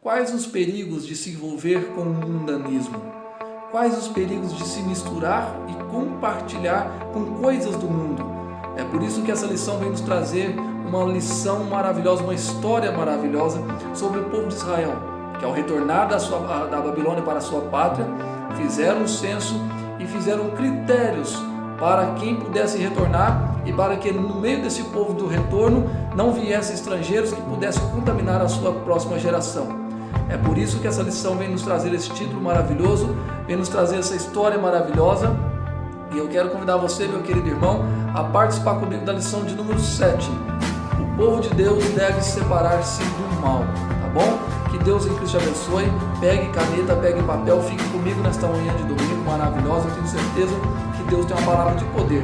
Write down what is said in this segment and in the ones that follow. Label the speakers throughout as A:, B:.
A: Quais os perigos de se envolver com o mundanismo? Quais os perigos de se misturar e compartilhar com coisas do mundo? É por isso que essa lição vem nos trazer uma lição maravilhosa, uma história maravilhosa sobre o povo de Israel, que ao retornar da Babilônia para a sua pátria, fizeram um censo e fizeram critérios para quem pudesse retornar e para que no meio desse povo do retorno não viessem estrangeiros que pudessem contaminar a sua próxima geração. É por isso que essa lição vem nos trazer esse título maravilhoso, vem nos trazer essa história maravilhosa. E eu quero convidar você, meu querido irmão, a participar comigo da lição de número 7. O povo de Deus deve separar-se do mal, tá bom? Que Deus em Cristo te abençoe. Pegue caneta, pegue papel, fique comigo nesta manhã de domingo maravilhosa. Eu tenho certeza que Deus tem uma palavra de poder.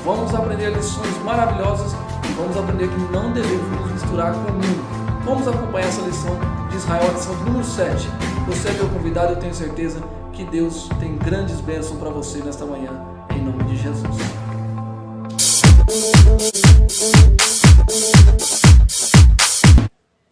A: Vamos aprender lições maravilhosas e vamos aprender que não devemos nos misturar com o mundo. Vamos acompanhar essa lição de Israel, a lição de número 7. Você é meu convidado, eu tenho certeza que Deus tem grandes bênçãos para você nesta manhã, em nome de Jesus.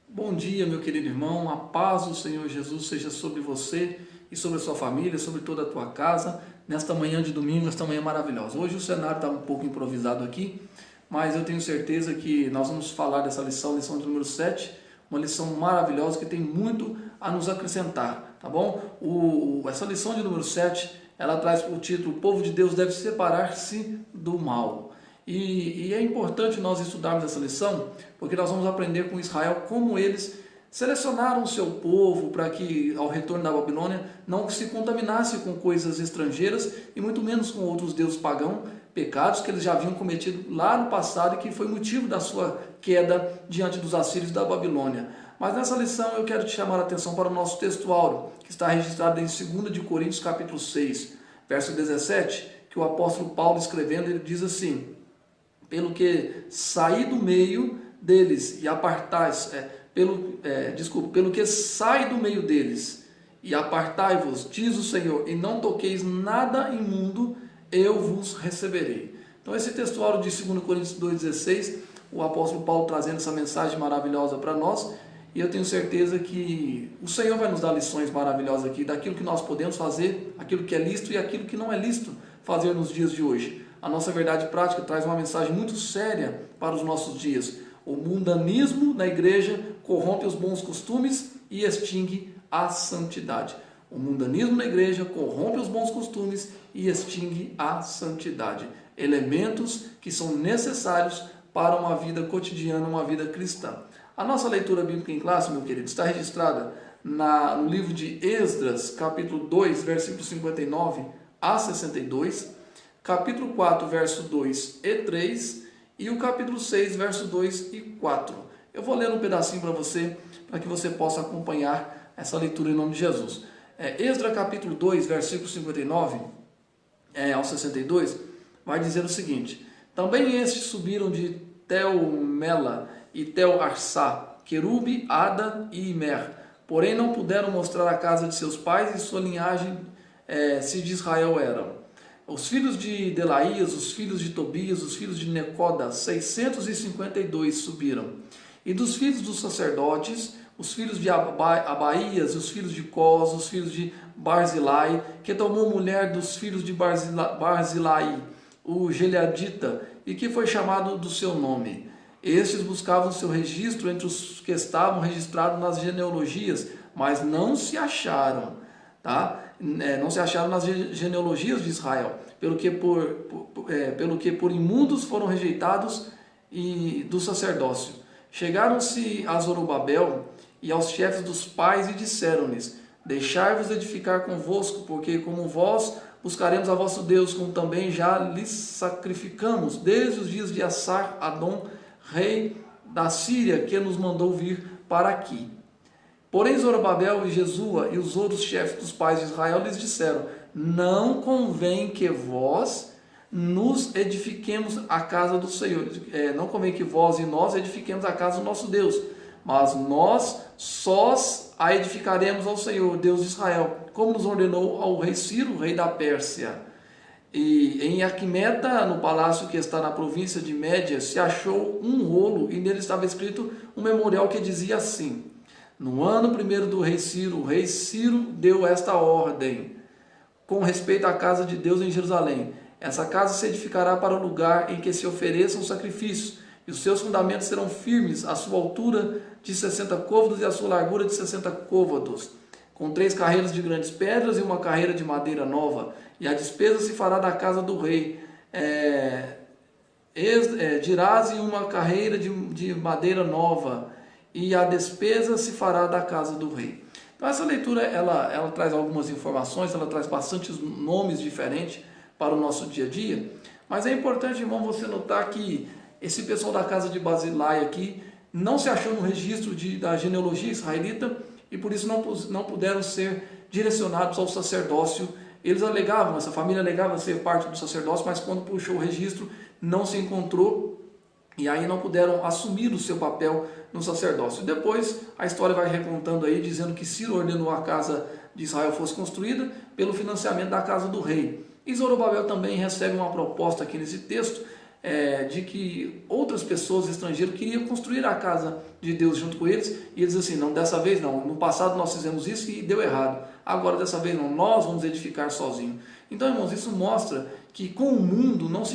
A: Bom dia, meu querido irmão, a paz do Senhor Jesus seja sobre você e sobre a sua família, sobre toda a tua casa, nesta manhã de domingo, esta manhã maravilhosa. Hoje o cenário está um pouco improvisado aqui, mas eu tenho certeza que nós vamos falar dessa lição de número 7, uma lição maravilhosa que tem muito a nos acrescentar, tá bom? Essa lição de número 7, ela traz o título: O povo de Deus deve separar-se do mal. E é importante nós estudarmos essa lição, porque nós vamos aprender com Israel como eles selecionaram o seu povo para que, ao retorno da Babilônia, não se contaminasse com coisas estrangeiras e muito menos com outros deuses pagãos, pecados que eles já haviam cometido lá no passado e que foi motivo da sua queda diante dos assírios da Babilônia. Mas nessa lição eu quero te chamar a atenção para o nosso texto áureo, que está registrado em 2 de Coríntios capítulo 6, verso 17, que o apóstolo Paulo escrevendo, ele diz assim: pelo que saí do meio deles e apartais, pelo que sai do meio deles e apartai-vos, diz o Senhor, e não toqueis nada imundo, eu vos receberei. Então esse textuário de 2 Coríntios 2,16, o apóstolo Paulo trazendo essa mensagem maravilhosa para nós, e eu tenho certeza que o Senhor vai nos dar lições maravilhosas aqui, daquilo que nós podemos fazer, aquilo que é lícito e aquilo que não é lícito fazer nos dias de hoje. A nossa verdade prática traz uma mensagem muito séria para os nossos dias. O mundanismo na igreja corrompe os bons costumes e extingue a santidade. O mundanismo na igreja corrompe os bons costumes e extingue a santidade. Elementos que são necessários para uma vida cotidiana, uma vida cristã. A nossa leitura bíblica em classe, meu querido, está registrada no livro de Esdras, capítulo 2, versículos 59 a 62, capítulo 4, verso 2 e 3 e o capítulo 6, verso 2 e 4. Eu vou ler um pedacinho para você, para que você possa acompanhar essa leitura em nome de Jesus. Esdras capítulo 2, versículo 59 ao 62, vai dizer o seguinte: também estes subiram de Tel-Mela e Tel-Arsá, Querube, Ada e Imer, porém não puderam mostrar a casa de seus pais e sua linhagem, se de Israel eram. Os filhos de Delaías, os filhos de Tobias, os filhos de Necoda, 652 subiram. E dos filhos dos sacerdotes, os filhos de Abaías, os filhos de Cós, os filhos de Barzilai, que tomou mulher dos filhos de Barzilai, o Gileadita, e que foi chamado do seu nome. Estes buscavam seu registro entre os que estavam registrados nas genealogias, mas não se acharam, tá? Não se acharam nas genealogias de Israel, pelo que por imundos foram rejeitados e do sacerdócio. Chegaram-se a Zorobabel e aos chefes dos pais e disseram-lhes: deixai-vos edificar convosco, porque como vós buscaremos a vosso Deus, como também já lhes sacrificamos desde os dias de Assar-Adom, rei da Síria, que nos mandou vir para aqui. Porém Zorobabel e Jesua e os outros chefes dos pais de Israel lhes disseram: não convém que vós nos edifiquemos a casa do Senhor, não convém que vós e nós edifiquemos a casa do nosso Deus, mas nós sós a edificaremos ao Senhor, Deus de Israel, como nos ordenou ao rei Ciro, rei da Pérsia. E em Arquimeta, no palácio que está na província de Média, se achou um rolo e nele estava escrito um memorial que dizia assim: No ano primeiro do rei Ciro, o rei Ciro deu esta ordem com respeito à casa de Deus em Jerusalém. Essa casa se edificará para o lugar em que se ofereçam sacrifícios, e os seus fundamentos serão firmes, a sua altura de 60 côvados e a sua largura de 60 côvados, com 3 carreiras de grandes pedras e uma carreira de madeira nova. E a despesa se fará da casa do rei. Dirás e uma carreira de madeira nova, e a despesa se fará da casa do rei. Então essa leitura ela traz algumas informações, ela traz bastantes nomes diferentes para o nosso dia a dia, mas é importante, irmão, você notar que esse pessoal da casa de Barzilai aqui não se achou no registro da genealogia israelita e por isso não puderam ser direcionados ao sacerdócio. Eles alegavam, essa família alegava ser parte do sacerdócio, mas quando puxou o registro não se encontrou e aí não puderam assumir o seu papel no sacerdócio. Depois a história vai recontando aí, dizendo que Ciro ordenou a casa de Israel fosse construída pelo financiamento da casa do rei. E Zorobabel também recebe uma proposta aqui nesse texto, de que outras pessoas estrangeiras queriam construir a casa de Deus junto com eles, e eles assim, não, dessa vez não, no passado nós fizemos isso e deu errado, agora dessa vez não, nós vamos edificar sozinhos. Então, irmãos, isso mostra que com o mundo nós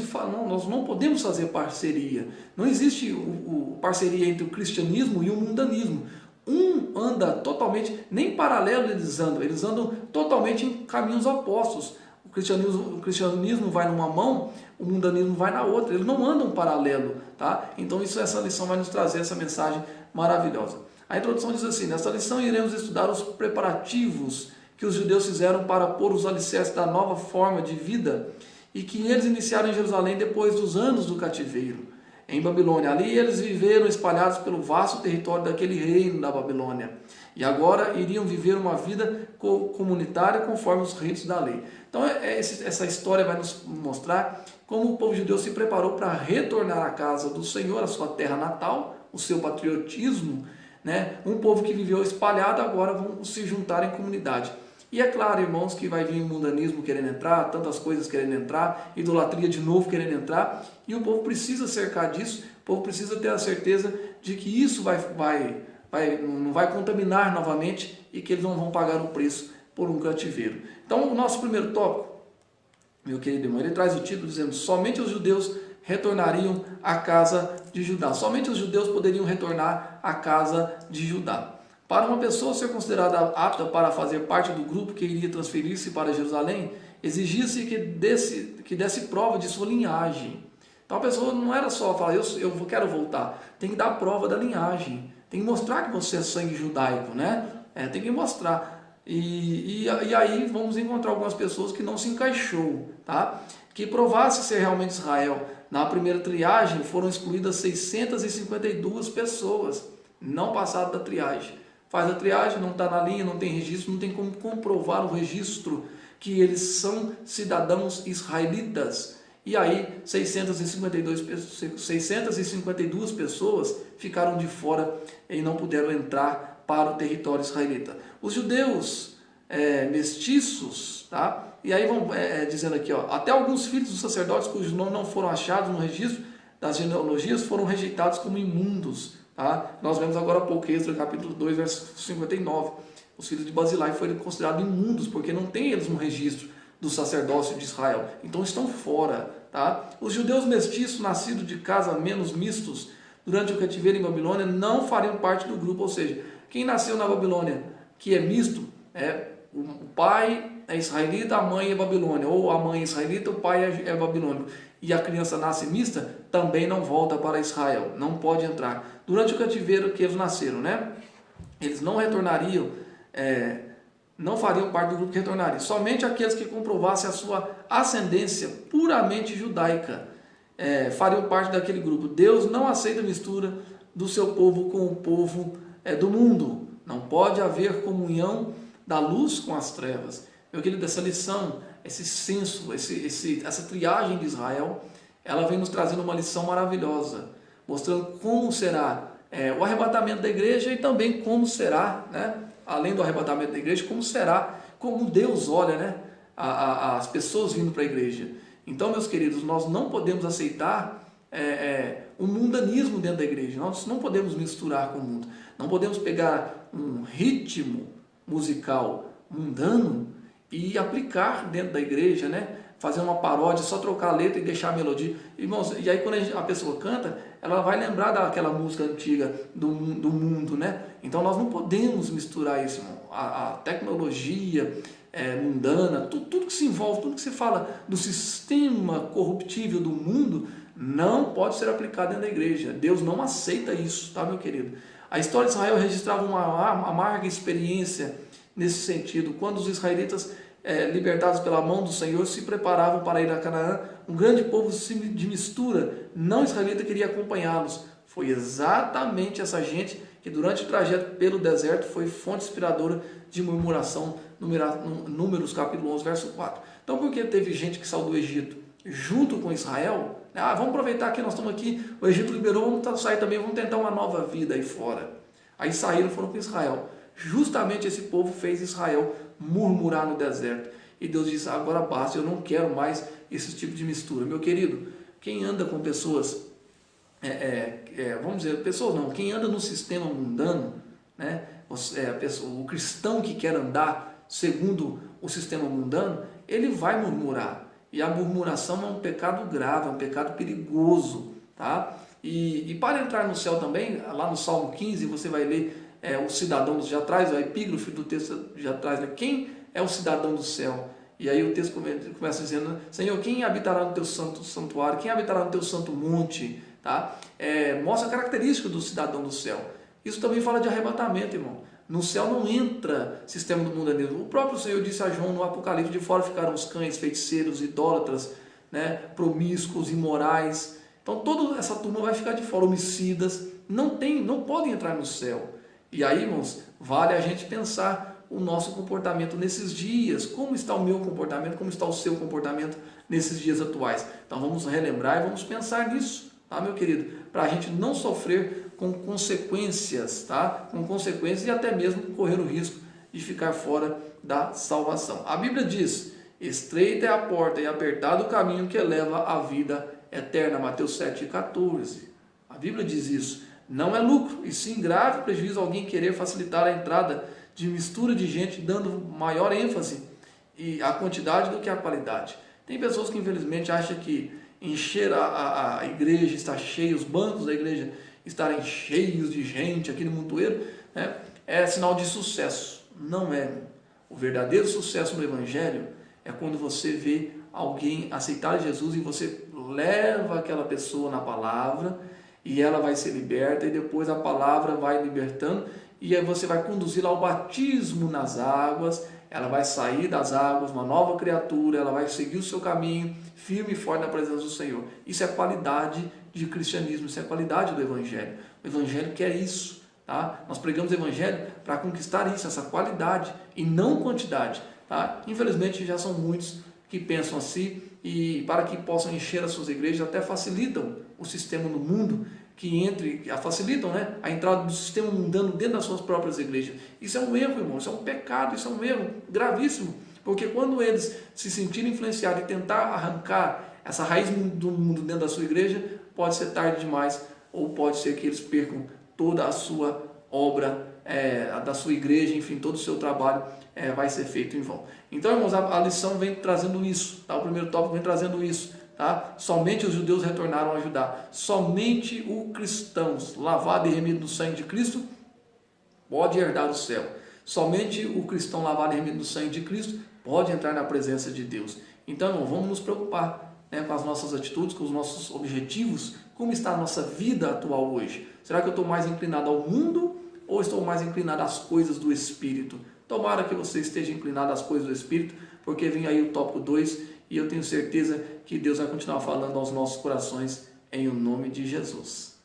A: não podemos fazer parceria, não existe parceria entre o cristianismo e o mundanismo. Um anda totalmente, nem paralelo eles andam totalmente em caminhos opostos. O cristianismo vai numa mão, o mundanismo vai na outra, eles não andam paralelo, tá? Então essa lição vai nos trazer essa mensagem maravilhosa. A introdução diz assim: nesta lição iremos estudar os preparativos que os judeus fizeram para pôr os alicerces da nova forma de vida e que eles iniciaram em Jerusalém depois dos anos do cativeiro em Babilônia. Ali eles viveram espalhados pelo vasto território daquele reino da Babilônia e agora iriam viver uma vida comunitária conforme os ritos da lei. Então essa história vai nos mostrar como o povo judeu se preparou para retornar à casa do Senhor, a sua terra natal, o seu patriotismo, né? Um povo que viveu espalhado agora vão se juntar em comunidade. E é claro, irmãos, que vai vir o mundanismo querendo entrar, tantas coisas querendo entrar, idolatria de novo querendo entrar, e o povo precisa cercar disso, o povo precisa ter a certeza de que isso não vai contaminar novamente e que eles não vão pagar o preço por um cativeiro. Então, o nosso primeiro tópico, meu querido irmão, ele traz o título dizendo: somente os judeus retornariam à casa de Judá. Somente os judeus poderiam retornar à casa de Judá. Para uma pessoa ser considerada apta para fazer parte do grupo que iria transferir-se para Jerusalém, exigia-se que desse prova de sua linhagem. Então a pessoa não era só falar, eu quero voltar, tem que dar prova da linhagem, tem que mostrar que você é sangue judaico, né? Tem que mostrar. E aí vamos encontrar algumas pessoas que não se encaixou, tá? Que provasse ser realmente Israel. Na primeira triagem foram excluídas 652 pessoas, não passaram da triagem. Faz a triagem, não está na linha, não tem registro, não tem como comprovar o registro que eles são cidadãos israelitas. E aí 652 pessoas ficaram de fora e não puderam entrar para o território israelita. Os judeus mestiços, tá? E aí vão dizendo aqui, ó, até alguns filhos dos sacerdotes cujos nomes não foram achados no registro das genealogias foram rejeitados como imundos. Tá? Nós vemos agora há pouco, Êxodo capítulo 2, verso 59. Os filhos de Barzilai foram considerados imundos, porque não tem eles no registro do sacerdócio de Israel. Então estão fora. Tá? Os judeus mestiços, nascidos de casamentos mistos, durante o cativeiro em Babilônia, não fariam parte do grupo. Ou seja, quem nasceu na Babilônia, que é misto, o pai é israelita, a mãe é babilônia. Ou a mãe é israelita, o pai é babilônico. E a criança nasce mista, também não volta para Israel, não pode entrar. Durante o cativeiro que eles nasceram, né? Eles não retornariam, não fariam parte do grupo que retornaria. Somente aqueles que comprovassem a sua ascendência puramente judaica fariam parte daquele grupo. Deus não aceita mistura do seu povo com o povo do mundo. Não pode haver comunhão da luz com as trevas. Meu querido, essa lição, esse censo, essa triagem de Israel, ela vem nos trazendo uma lição maravilhosa, mostrando como será o arrebatamento da igreja e também como será, né, além do arrebatamento da igreja, como Deus olha, né, as pessoas vindo para a igreja. Então, meus queridos, nós não podemos aceitar o mundanismo dentro da igreja, nós não podemos misturar com o mundo. Não podemos pegar um ritmo musical mundano e aplicar dentro da igreja, né? Fazer uma paródia, só trocar a letra e deixar a melodia. Irmãos, e aí quando a pessoa canta, ela vai lembrar daquela música antiga do mundo, né? Então nós não podemos misturar isso, irmão. A tecnologia mundana, tudo que se envolve, tudo que se fala do sistema corruptível do mundo, não pode ser aplicado dentro da igreja. Deus não aceita isso, tá, meu querido? A história de Israel registrava uma amarga experiência nesse sentido. Quando os israelitas, libertados pela mão do Senhor, se preparavam para ir a Canaã, um grande povo de mistura não israelita queria acompanhá-los. Foi exatamente essa gente que durante o trajeto pelo deserto foi fonte inspiradora de murmuração, Números capítulo 11, verso 4. Então por que teve gente que saiu do Egito junto com Israel? Vamos aproveitar que nós estamos aqui, o Egito liberou, vamos sair também, vamos tentar uma nova vida aí fora. Aí saíram e foram para Israel. Justamente esse povo fez Israel murmurar no deserto. E Deus disse, agora basta, eu não quero mais esse tipo de mistura. Meu querido, quem anda com pessoas, vamos dizer, pessoas não, quem anda no sistema mundano, né, o cristão que quer andar segundo o sistema mundano, ele vai murmurar. E a murmuração é um pecado grave, é um pecado perigoso, tá? E para entrar no céu também, lá no Salmo 15, você vai ler o cidadão, já traz, a epígrafe do texto já traz, né? Quem é o cidadão do céu? E aí o texto começa dizendo, Senhor, quem habitará no teu santo santuário? Quem habitará no teu santo monte? Tá? Mostra a característica do cidadão do céu. Isso também fala de arrebatamento, irmão. No céu não entra sistema do mundanismo. O próprio Senhor disse a João no Apocalipse, de fora ficaram os cães, feiticeiros, idólatras, né? Promíscuos, imorais. Então toda essa turma vai ficar de fora, homicidas, não podem entrar no céu. E aí, irmãos, vale a gente pensar o nosso comportamento nesses dias, como está o meu comportamento, como está o seu comportamento nesses dias atuais. Então vamos relembrar e vamos pensar nisso, tá, meu querido? Para a gente não sofrer com consequências, tá? Com consequências e até mesmo correr o risco de ficar fora da salvação. A Bíblia diz, estreita é a porta e apertado o caminho que leva à vida eterna, Mateus 7,14. A Bíblia diz isso. Não é lucro, e sim grave prejuízo alguém querer facilitar a entrada de mistura de gente, dando maior ênfase à quantidade do que à qualidade. Tem pessoas que infelizmente acham que encher a igreja, estar cheia, os bancos da igreja estarem cheios de gente, aquele montoeiro, né, é sinal de sucesso. Não é. O verdadeiro sucesso no Evangelho é quando você vê alguém aceitar Jesus e você leva aquela pessoa na palavra, e ela vai ser liberta, e depois a palavra vai libertando, e aí você vai conduzi-la ao batismo nas águas, ela vai sair das águas, uma nova criatura, ela vai seguir o seu caminho, firme e forte na presença do Senhor. Isso é qualidade de cristianismo, isso é qualidade do Evangelho. O Evangelho quer isso, tá? Nós pregamos o Evangelho para conquistar isso, essa qualidade, e não quantidade, tá? Infelizmente já são muitos que pensam assim, e para que possam encher as suas igrejas, até facilitam o sistema no mundo, facilitam, né, a entrada do sistema mundano dentro das suas próprias igrejas. Isso é um erro, irmão, isso é um pecado, isso é um erro gravíssimo, porque quando eles se sentirem influenciados e tentar arrancar essa raiz do mundo dentro da sua igreja, pode ser tarde demais, ou pode ser que eles percam toda a sua obra, da sua igreja, enfim, todo o seu trabalho vai ser feito em vão. Então, irmãos, a lição vem trazendo isso, tá? O primeiro tópico vem trazendo isso, tá? Somente os judeus retornaram a Judá, somente o cristão lavado e remido no sangue de Cristo pode herdar o céu, somente o cristão lavado e remido no sangue de Cristo pode entrar na presença de Deus. Então, irmão, vamos nos preocupar, né, com as nossas atitudes, com os nossos objetivos, como está a nossa vida atual hoje. Será que eu estou mais inclinado ao mundo ou estou mais inclinado às coisas do Espírito? Tomara que você esteja inclinado às coisas do Espírito, porque vem aí o tópico 2 e eu tenho certeza que Deus vai continuar falando aos nossos corações em o nome de Jesus.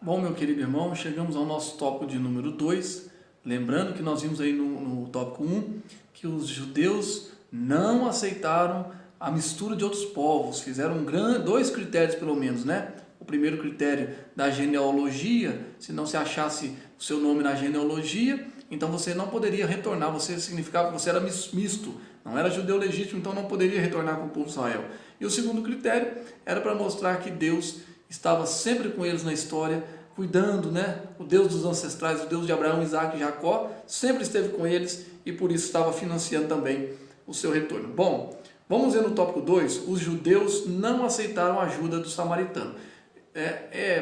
A: Bom, meu querido irmão, chegamos ao nosso tópico de número 2. Lembrando que nós vimos aí no tópico 1 que os judeus não aceitaram a mistura de outros povos, fizeram dois critérios pelo menos, né? O primeiro critério da genealogia, se não se achasse o seu nome na genealogia, então você não poderia retornar, você significava que você era misto, não era judeu legítimo, então não poderia retornar com o povo de Israel. E o segundo critério era para mostrar que Deus estava sempre com eles na história, cuidando, né? O Deus dos ancestrais, o Deus de Abraão, Isaac e Jacó, sempre esteve com eles e por isso estava financiando também o seu retorno. Bom, vamos ver no tópico 2, os judeus não aceitaram a ajuda do samaritano.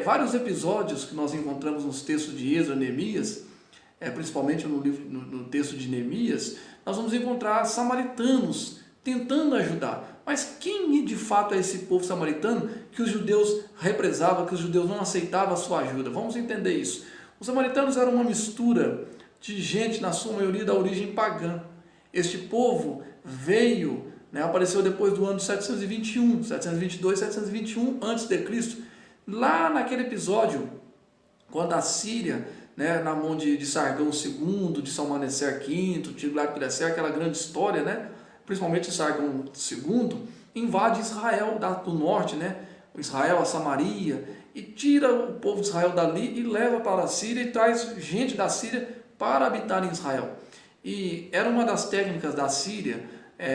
A: Vários episódios que nós encontramos nos textos de Êxodo e Neemias, principalmente no texto de Neemias, nós vamos encontrar samaritanos tentando ajudar. Mas quem de fato é esse povo samaritano que os judeus represavam, que os judeus não aceitavam a sua ajuda? Vamos entender isso. Os samaritanos eram uma mistura de gente, na sua maioria, da origem pagã. Este povo veio, apareceu depois do ano 721, 722, 721 a.C., lá naquele episódio, quando a Síria, na mão de Sargão II, de Salmaneser V, Tiglat-Pileser, aquela grande história, principalmente Sargão II, invade Israel do norte, Israel, a Samaria, e tira o povo de Israel dali e leva para a Síria e traz gente da Síria para habitar em Israel. E era uma das técnicas da Síria,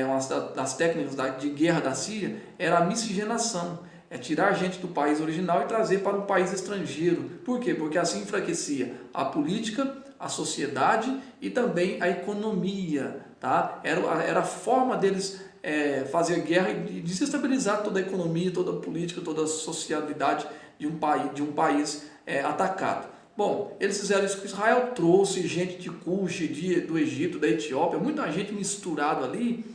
A: uma das técnicas de guerra da Síria, era a miscigenação. Tirar gente do país original e trazer para um país estrangeiro. Por quê? Porque assim enfraquecia a política, a sociedade e também a economia. Tá? Era a forma deles fazer guerra e desestabilizar toda a economia, toda a política, toda a socialidade de um país atacado. Bom, eles fizeram isso com Israel, trouxe gente de Cush, do Egito, da Etiópia, muita gente misturada ali,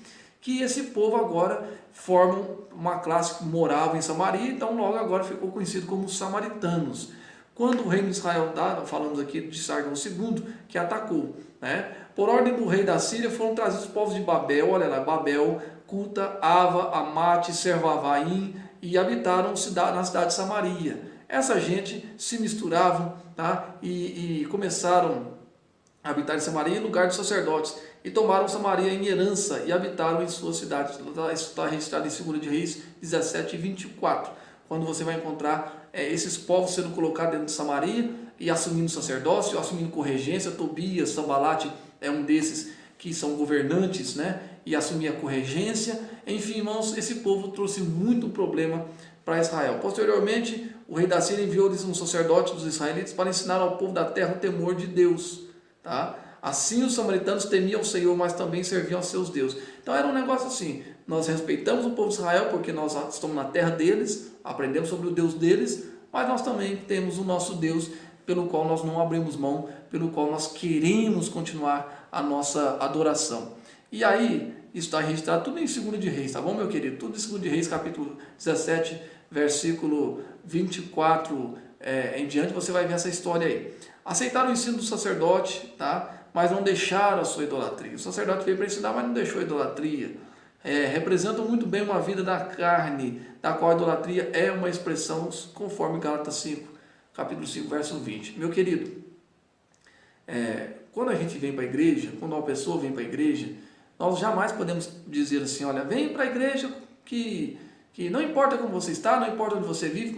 A: que esse povo agora forma uma classe que morava em Samaria, então logo agora ficou conhecido como os samaritanos. Quando o reino de Israel, falamos aqui de Sargão II, que atacou, por ordem do rei da Síria foram trazidos os povos de Babel, olha lá, Babel, Cuta, Ava, Amate, Servavaim, e habitaram na cidade de Samaria. Essa gente se misturavam, e começaram a habitar em Samaria em lugar de sacerdotes, e tomaram Samaria em herança e habitaram em suas cidades. Está registrado em 2 de Reis 17 e 24, quando você vai encontrar esses povos sendo colocados dentro de Samaria e assumindo sacerdócio, assumindo corregência. Tobias, Sambalate é um desses que são governantes, e assumia a corregência. Enfim, irmãos, esse povo trouxe muito problema para Israel. Posteriormente, o rei da Síria enviou-lhes um sacerdote dos israelitas para ensinar ao povo da terra o temor de Deus. Assim os samaritanos temiam o Senhor, mas também serviam aos seus deuses. Então era um negócio assim, nós respeitamos o povo de Israel porque nós estamos na terra deles, aprendemos sobre o Deus deles, mas nós também temos o nosso Deus pelo qual nós não abrimos mão, pelo qual nós queremos continuar a nossa adoração. E aí, isso está registrado tudo em 2 de Reis, tá bom, meu querido? Tudo em 2 de Reis, capítulo 17, versículo 24 em diante, você vai ver essa história aí. Aceitaram o ensino do sacerdote, mas não deixaram a sua idolatria. O sacerdote veio para ensinar, mas não deixou a idolatria. Representam muito bem uma vida da carne, da qual a idolatria é uma expressão, conforme Gálatas 5, capítulo 5, verso 20. Meu querido, quando a gente vem para a igreja, quando uma pessoa vem para a igreja, nós jamais podemos dizer assim, olha, vem para a igreja que não importa como você está, não importa onde você vive,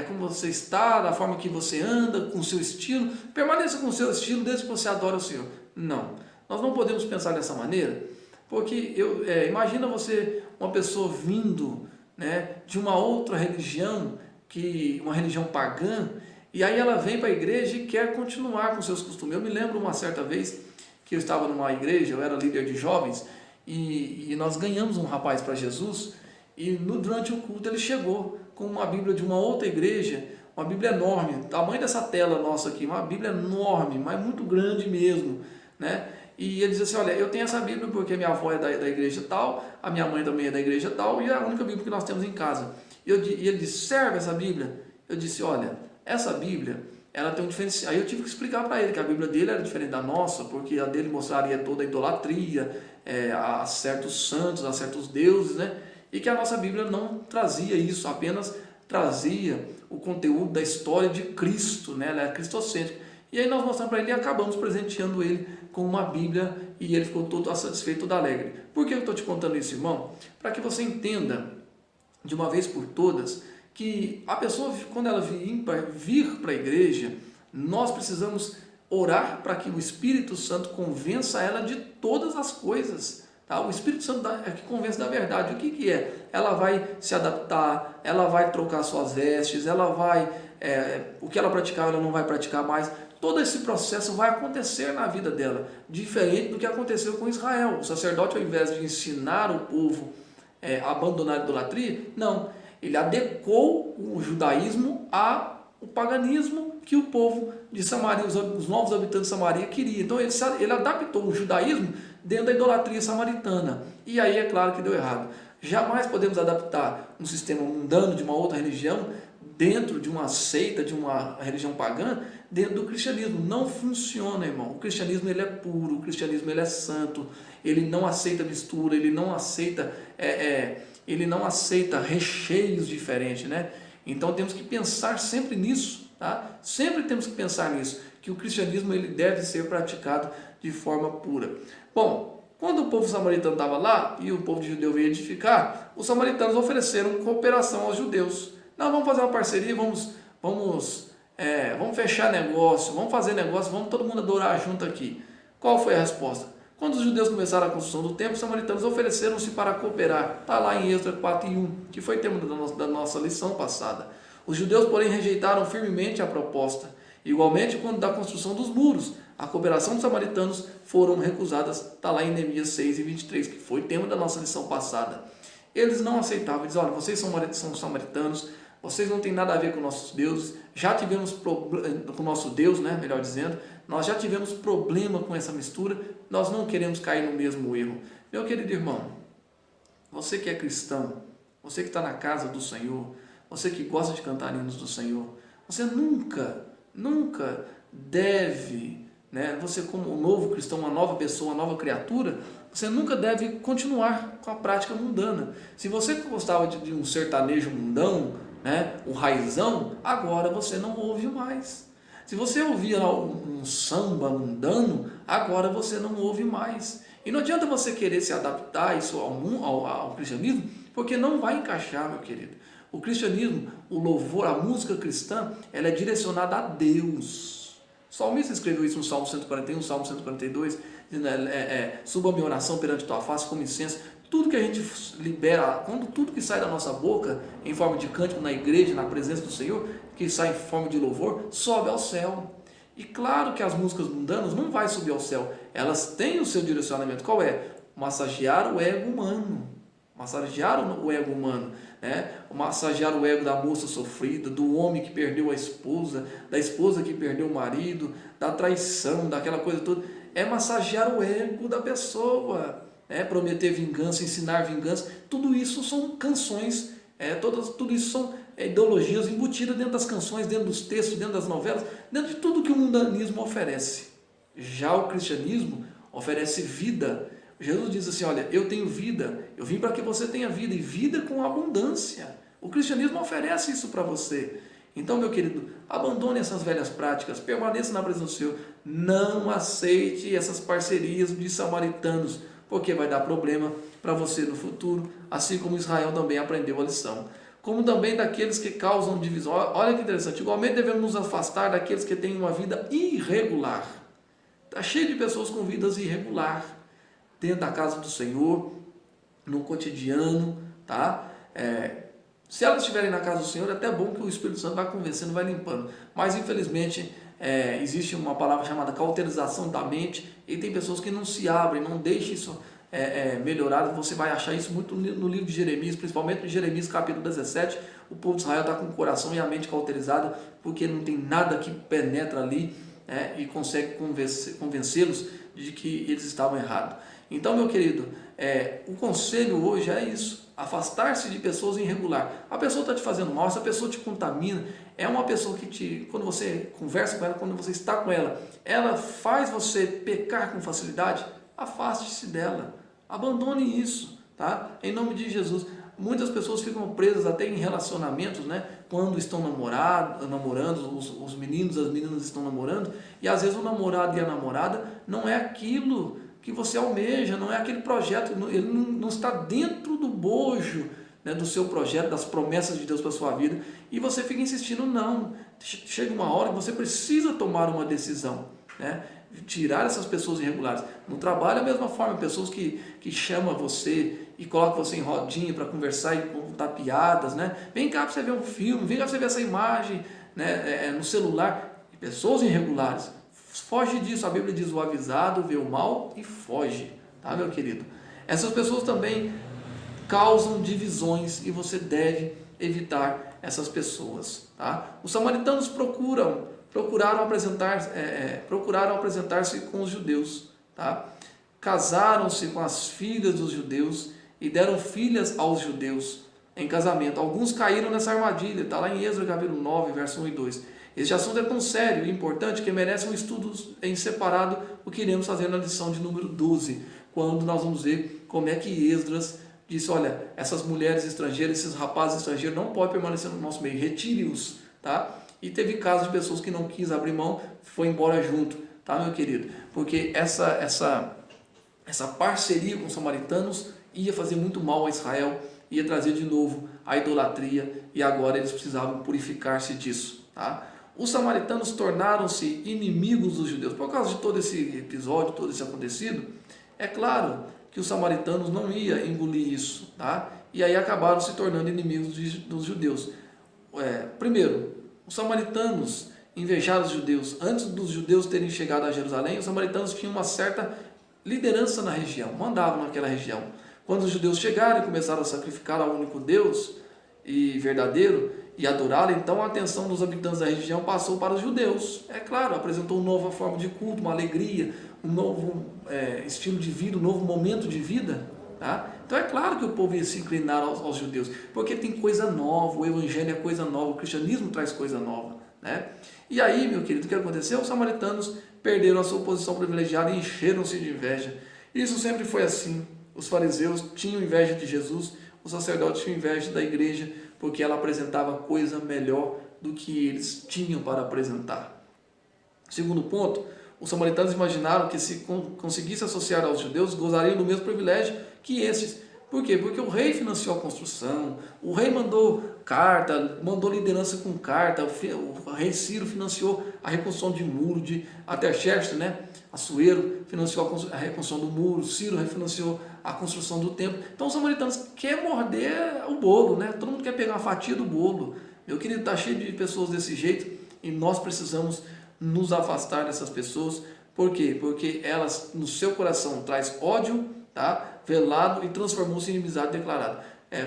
A: como você está, da forma que você anda, com o seu estilo, permaneça com o seu estilo desde que você adora o Senhor. Não, nós não podemos pensar dessa maneira, porque imagina você, uma pessoa vindo de uma outra religião, uma religião pagã, e aí ela vem para a igreja e quer continuar com seus costumes. Eu me lembro uma certa vez que eu estava numa igreja, eu era líder de jovens, e nós ganhamos um rapaz para Jesus, e durante o culto ele chegou com uma Bíblia de uma outra igreja, uma Bíblia enorme, tamanho dessa tela nossa aqui, uma Bíblia enorme, mas muito grande mesmo, E ele disse assim, olha, eu tenho essa Bíblia porque minha avó é da igreja tal, a minha mãe também é da igreja tal, e é a única Bíblia que nós temos em casa. E ele disse, serve essa Bíblia? Eu disse, olha, essa Bíblia, ela tem um diferencial. Aí eu tive que explicar para ele que a Bíblia dele era diferente da nossa, porque a dele mostraria toda a idolatria, a certos santos, a certos deuses, e que a nossa Bíblia não trazia isso, apenas trazia o conteúdo da história de Cristo, ela é cristocêntrica. E aí nós mostramos para ele e acabamos presenteando ele com uma Bíblia, e ele ficou todo satisfeito, todo alegre. Por que eu estou te contando isso, irmão? Para que você entenda, de uma vez por todas, que a pessoa, quando ela vir para a igreja, nós precisamos orar para que o Espírito Santo convença ela de todas as coisas. Tá? O Espírito Santo é que convence da verdade. O que é? Ela vai se adaptar, ela vai trocar suas vestes, ela vai... o que ela praticava, ela não vai praticar mais. Todo esse processo vai acontecer na vida dela, diferente do que aconteceu com Israel. O sacerdote, ao invés de ensinar o povo a abandonar a idolatria, não, ele adequou o judaísmo ao paganismo que o povo de Samaria, os novos habitantes de Samaria queriam. Então ele adaptou o judaísmo dentro da idolatria samaritana. E aí é claro que deu errado. Jamais podemos adaptar um sistema mundano de uma outra religião dentro de uma seita, de uma religião pagã, dentro do cristianismo. Não funciona, irmão. O cristianismo ele é puro, o cristianismo ele é santo, ele não aceita mistura, ele não aceita recheios diferentes, né? Então temos que pensar sempre nisso, tá? Sempre temos que pensar nisso, que o cristianismo ele deve ser praticado de forma pura. Bom, quando o povo samaritano estava lá e o povo de judeu veio edificar, os samaritanos ofereceram cooperação aos judeus. Nós vamos fazer uma parceria, vamos fechar negócio, vamos fazer negócio, vamos todo mundo adorar junto aqui. Qual foi a resposta? Quando os judeus começaram a construção do templo, os samaritanos ofereceram-se para cooperar. Está lá em Êxodo 4:1, que foi tema da nossa lição passada. Os judeus, porém, rejeitaram firmemente a proposta. Igualmente, quando da construção dos muros, a cooperação dos samaritanos foram recusadas. Está lá em Neemias 6:23, que foi tema da nossa lição passada. Eles não aceitavam, diziam, olha, vocês são samaritanos, vocês não têm nada a ver com nossos deuses, já tivemos com o nosso Deus, né, melhor dizendo, nós já tivemos problema com essa mistura, nós não queremos cair no mesmo erro. Meu querido irmão, você que é cristão, você que está na casa do Senhor, você que gosta de cantar hinos do Senhor, você nunca deve, né, você como um novo cristão, uma nova pessoa, uma nova criatura, você nunca deve continuar com a prática mundana. Se você gostava de um sertanejo mundão, né, um raizão, agora você não ouve mais. Se você ouvia um samba mundano, agora você não ouve mais. E não adianta você querer se adaptar isso ao cristianismo, porque não vai encaixar, meu querido. O cristianismo, o louvor, a música cristã, ela é direcionada a Deus. O salmista escreveu isso no Salmo 141, Salmo 142, dizendo, suba a minha oração perante tua face como incenso. Tudo que a gente libera, tudo que sai da nossa boca em forma de cântico na igreja, na presença do Senhor, que sai em forma de louvor, sobe ao céu. E claro que as músicas mundanas não vai subir ao céu, elas têm o seu direcionamento. Qual é? Massagear o ego humano. Massagear o ego humano, né? Massagear o ego da moça sofrida, do homem que perdeu a esposa, da esposa que perdeu o marido, da traição, daquela coisa toda. É massagear o ego da pessoa. Prometer vingança, ensinar vingança, tudo isso são canções, tudo isso são ideologias embutidas dentro das canções, dentro dos textos, dentro das novelas, dentro de tudo que o mundanismo oferece. Já o cristianismo oferece vida. Jesus diz assim, olha, eu tenho vida, eu vim para que você tenha vida, e vida com abundância. O cristianismo oferece isso para você. Então, meu querido, abandone essas velhas práticas, permaneça na presença do Senhor, não aceite essas parcerias de samaritanos, porque vai dar problema para você no futuro, assim como Israel também aprendeu a lição. Como também daqueles que causam divisão. Olha que interessante, igualmente devemos nos afastar daqueles que têm uma vida irregular. Está cheio de pessoas com vidas irregular, dentro da casa do Senhor, no cotidiano, tá? Se elas estiverem na casa do Senhor, é até bom que o Espírito Santo vai convencendo, vai limpando. Mas, infelizmente, existe uma palavra chamada cauterização da mente, e tem pessoas que não se abrem, não deixam isso melhorar. Você vai achar isso muito no livro de Jeremias, principalmente em Jeremias capítulo 17, o povo de Israel está com o coração e a mente cauterizada, porque não tem nada que penetra ali e consegue convencê-los de que eles estavam errados. Então, meu querido, o conselho hoje é isso, afastar-se de pessoas irregulares. A pessoa está te fazendo mal, essa pessoa te contamina, é uma pessoa que quando você conversa com ela, quando você está com ela, ela faz você pecar com facilidade, afaste-se dela, abandone isso, tá? Em nome de Jesus. Muitas pessoas ficam presas até em relacionamentos, né? Quando estão namorando, os meninos, as meninas estão namorando, e às vezes o namorado e a namorada não é aquilo que você almeja, não é aquele projeto, ele não está dentro do bojo, né, do seu projeto, das promessas de Deus para a sua vida, e você fica insistindo, não. Chega uma hora que você precisa tomar uma decisão. né? Tirar essas pessoas irregulares. No trabalho, a mesma forma, pessoas que chamam você e colocam você em rodinha para conversar e contar piadas, né? Vem cá para você ver um filme, vem cá para você ver essa imagem, né? No celular. Pessoas irregulares. Foge disso. A Bíblia diz: o avisado vê o mal e foge, tá, meu querido? Essas pessoas também causam divisões e você deve evitar essas pessoas, tá? Os samaritanos procuraram apresentar-se com os judeus, tá? Casaram-se com as filhas dos judeus e deram filhas aos judeus em casamento. Alguns caíram nessa armadilha, está lá em Êxodo capítulo 9, verso 1 e 2. Este assunto é tão sério e importante que merece um estudo em separado, o que iremos fazer na lição de número 12, quando nós vamos ver como é que Esdras disse: olha, essas mulheres estrangeiras, esses rapazes estrangeiros não podem permanecer no nosso meio, retire-os, tá? E teve casos de pessoas que não quis abrir mão, foi embora junto, tá, meu querido? Porque essa parceria com os samaritanos ia fazer muito mal a Israel, ia trazer de novo a idolatria, e agora eles precisavam purificar-se disso, tá? Os samaritanos tornaram-se inimigos dos judeus. Por causa de todo esse episódio, todo esse acontecido, é claro que os samaritanos não iam engolir isso, tá? E aí acabaram se tornando inimigos dos judeus. Primeiro, os samaritanos invejaram os judeus. Antes dos judeus terem chegado a Jerusalém, os samaritanos tinham uma certa liderança na região, mandavam naquela região. Quando os judeus chegaram e começaram a sacrificar ao único Deus e verdadeiro e adorá-lo, então a atenção dos habitantes da região passou para os judeus. É claro, apresentou uma nova forma de culto, uma alegria, um novo estilo de vida, um novo momento de vida, tá? Então é claro que o povo ia se inclinar aos judeus, porque tem coisa nova, o evangelho é coisa nova, o cristianismo traz coisa nova, né? E aí, meu querido, o que aconteceu? Os samaritanos perderam a sua posição privilegiada e encheram-se de inveja. Isso sempre foi assim. Os fariseus tinham inveja de Jesus, os sacerdotes tinham inveja da igreja, porque ela apresentava coisa melhor do que eles tinham para apresentar. Segundo ponto, os samaritanos imaginaram que se conseguisse associar aos judeus, gozariam do mesmo privilégio que estes. Por quê? Porque o rei financiou a construção, o rei mandou carta, mandou liderança com carta, o rei Ciro financiou a reconstrução de muro, de Artaxerxes, né? Assuero financiou a reconstrução do muro, Ciro refinanciou a construção do templo. Então os samaritanos querem morder o bolo, né? Todo mundo quer pegar uma fatia do bolo. Meu querido, está cheio de pessoas desse jeito e nós precisamos nos afastar dessas pessoas. Por quê? Porque elas no seu coração traz ódio, tá? Velado, e transformou-se em inimizade declarada.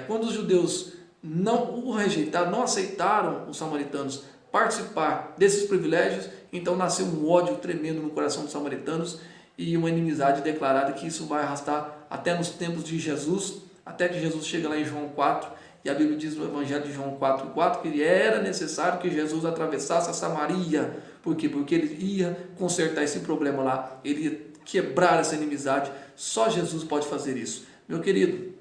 A: Quando os judeus não o rejeitaram, não aceitaram os samaritanos participar desses privilégios, então nasceu um ódio tremendo no coração dos samaritanos e uma inimizade declarada, que isso vai arrastar até nos tempos de Jesus, até que Jesus chega lá em João 4, e a Bíblia diz no Evangelho de João 4:4 que era necessário que Jesus atravessasse a Samaria. Por quê? Porque ele ia consertar esse problema lá, ele ia quebrar essa inimizade. Só Jesus pode fazer isso. Meu querido,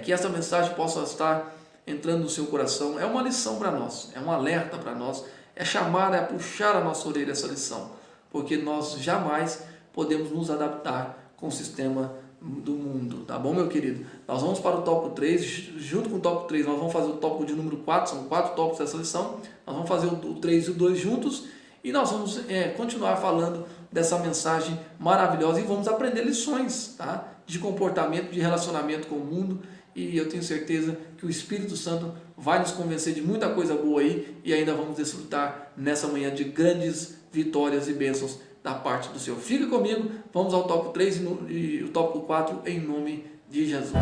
A: que essa mensagem possa estar entrando no seu coração. É uma lição para nós, é um alerta para nós, é chamar, é puxar a nossa orelha essa lição, porque nós jamais podemos nos adaptar com o sistema do mundo, tá bom, meu querido? Nós vamos para o tópico 3, junto com o tópico 3 nós vamos fazer o tópico de número 4, são 4 tópicos dessa lição, nós vamos fazer o 3 e o 2 juntos, e nós vamos continuar falando dessa mensagem maravilhosa e vamos aprender lições, tá? De comportamento, de relacionamento com o mundo, e eu tenho certeza que o Espírito Santo vai nos convencer de muita coisa boa aí, e ainda vamos desfrutar nessa manhã de grandes vitórias e bênçãos da parte do Senhor. Fica comigo, vamos ao tópico 3 e o tópico 4 em nome de Jesus.